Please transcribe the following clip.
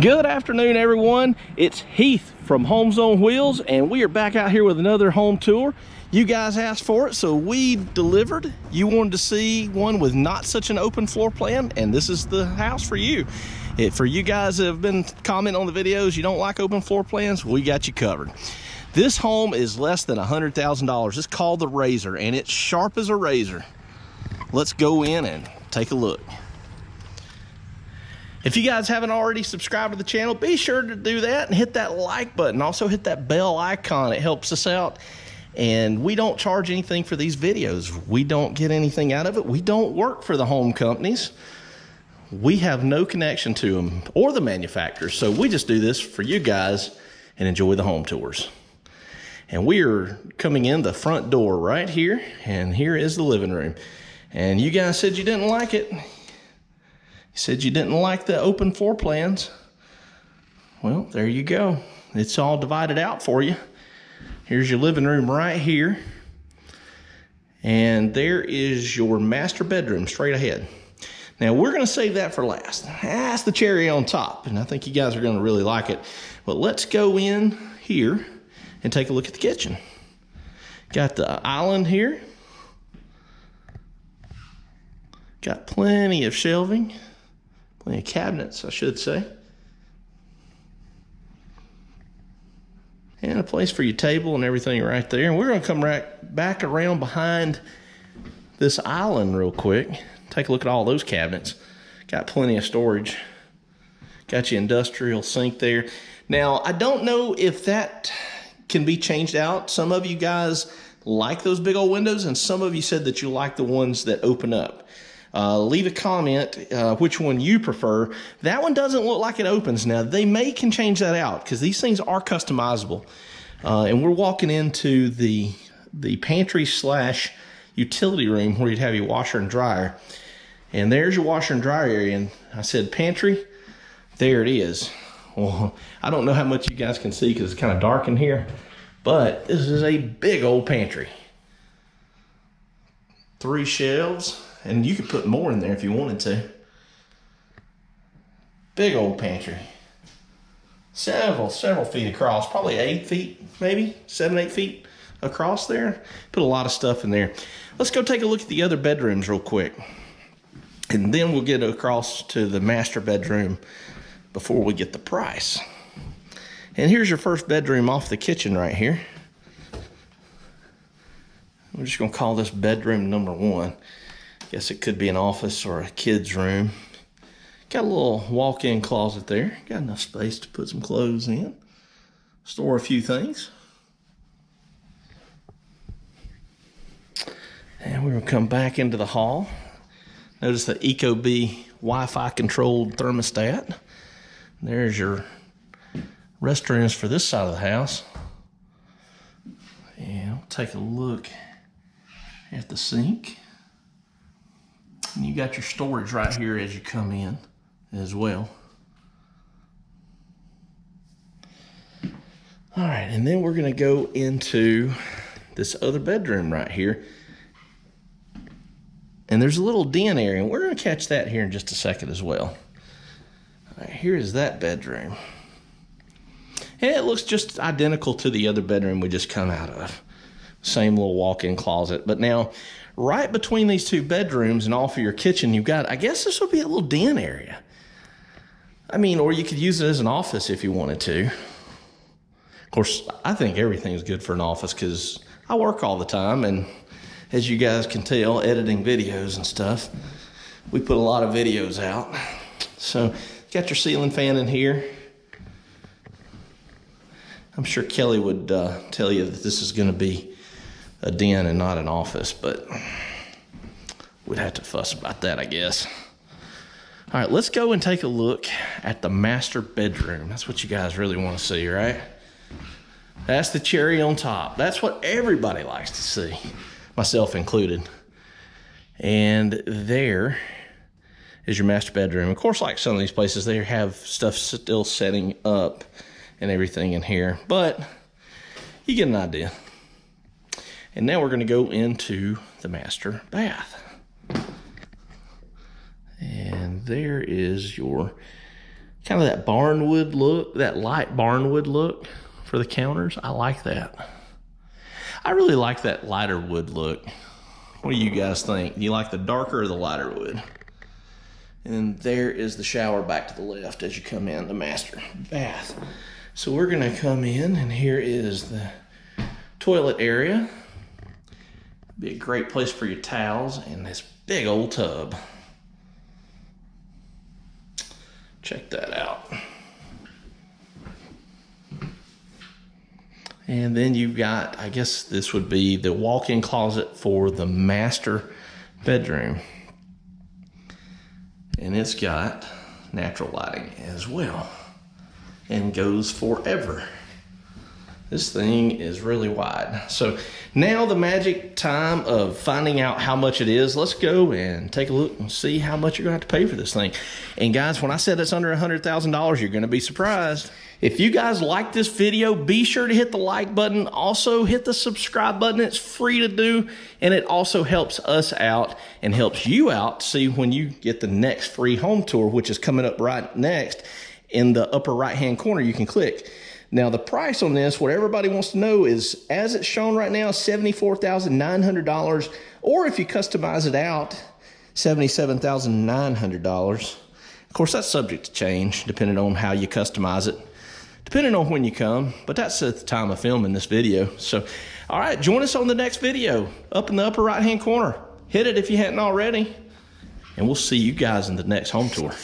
Good afternoon, everyone. It's Heath from Homes on Wheels, and we are back out here with another home tour. You guys asked for it, so we delivered. You wanted to see one with not such an open floor plan, and this is the house for you. For you guys that have been commenting on the videos, you don't like open floor plans, we got you covered. This home is less than $100,000. It's called the Razor, and it's sharp as a razor. Let's go in and take a look. If you guys haven't already subscribed to the channel, be sure to do that and hit that like button. Also hit that bell icon. It helps us out. And we don't charge anything for these videos. We don't get anything out of it. We don't work for the home companies. We have no connection to them or the manufacturers. So we just do this for you guys and enjoy the home tours. And we are coming in the front door right here. And here is the living room. And you guys said you didn't like it. You said you didn't like the open floor plans. Well, there you go. It's all divided out for you. Here's your living room right here. And there is your master bedroom straight ahead. Now, we're going to save that for last. That's the cherry on top, and I think you guys are going to really like it. But let's go in here and take a look at the kitchen. Got the island here. Got plenty of shelving. Plenty of cabinets, I should say. And a place for your table and everything right there. And we're going to come right back around behind this island real quick. Take a look at all those cabinets. Got plenty of storage. Got your industrial sink there. Now, I don't know if that can be changed out. Some of you guys like those big old windows, and some of you said that you like the ones that open up. Leave a comment which one you prefer. That one doesn't look like it opens. Now, they can change that out because these things are customizable. And we're walking into the pantry slash utility room where you'd have your washer and dryer. And there's your washer and dryer area. And I said pantry. There it is. Well, I don't know how much you guys can see because it's kind of dark in here. But this is a big old pantry. 3 shelves. And you could put more in there if you wanted to. Big old pantry. Several feet across. Probably 8 feet, maybe 7, 8 feet across there. Put a lot of stuff in there. Let's go take a look at the other bedrooms real quick. And then we'll get across to the master bedroom before we get the price. And here's your first bedroom off the kitchen right here. We're just gonna call this bedroom number 1. Guess it could be an office or a kid's room. Got a little walk-in closet there. Got enough space to put some clothes in. Store a few things. And we're gonna come back into the hall. Notice the Ecobee Wi-Fi controlled thermostat. There's your restrooms for this side of the house. And we'll take a look at the sink. And you got your storage right here as you come in as well. All right, and then we're gonna go into this other bedroom right here. And there's a little den area, and we're gonna catch that here in just a second as well. All right, here is that bedroom. And it looks just identical to the other bedroom we just come out of. Same little walk-in closet, but now, right between these 2 bedrooms and off of your kitchen, you've got, I guess this would be a little den area. I mean, or you could use it as an office if you wanted to. Of course, I think everything's good for an office because I work all the time, and as you guys can tell, editing videos and stuff, we put a lot of videos out. So, got your ceiling fan in here. I'm sure Kelly would tell you that this is going to be a den and not an office, but we'd have to fuss about that, I guess. All right, let's go and take a look at the master bedroom. That's what you guys really want to see, right? That's the cherry on top. That's what everybody likes to see, myself included. And there is your master bedroom. Of course, like some of these places, they have stuff still setting up and everything in here, but you get an idea. And now we're going to go into the master bath. And there is your Kind of that barnwood look, that light barnwood look for the counters. I like that. I really like that lighter wood look. What do you guys think? Do you like the darker or the lighter wood? And there is the shower back to the left as you come in, the master bath. So we're gonna come in, and here is the toilet area. Be a great place for your towels and this big old tub. Check that out. And then you've got, I guess this would be the walk-in closet for the master bedroom. And it's got natural lighting as well and goes forever. This thing is really wide. So now the magic time of finding out how much it is. Let's go and take a look and see how much you're gonna have to pay for this thing. And guys, when I said it's under $100,000, you're gonna be surprised. If you guys like this video, be sure to hit the like button. Also hit the subscribe button. It's free to do. And it also helps us out and helps you out. See when you get the next free home tour, which is coming up right next. In the upper right-hand corner, you can click. Now the price on this, what everybody wants to know is, as it's shown right now, $74,900, or if you customize it out, $77,900. Of course, that's subject to change depending on how you customize it, depending on when you come, but that's at the time of filming this video. So, all right, join us on the next video up in the upper right-hand corner. Hit it if you hadn't already, and we'll see you guys in the next home tour.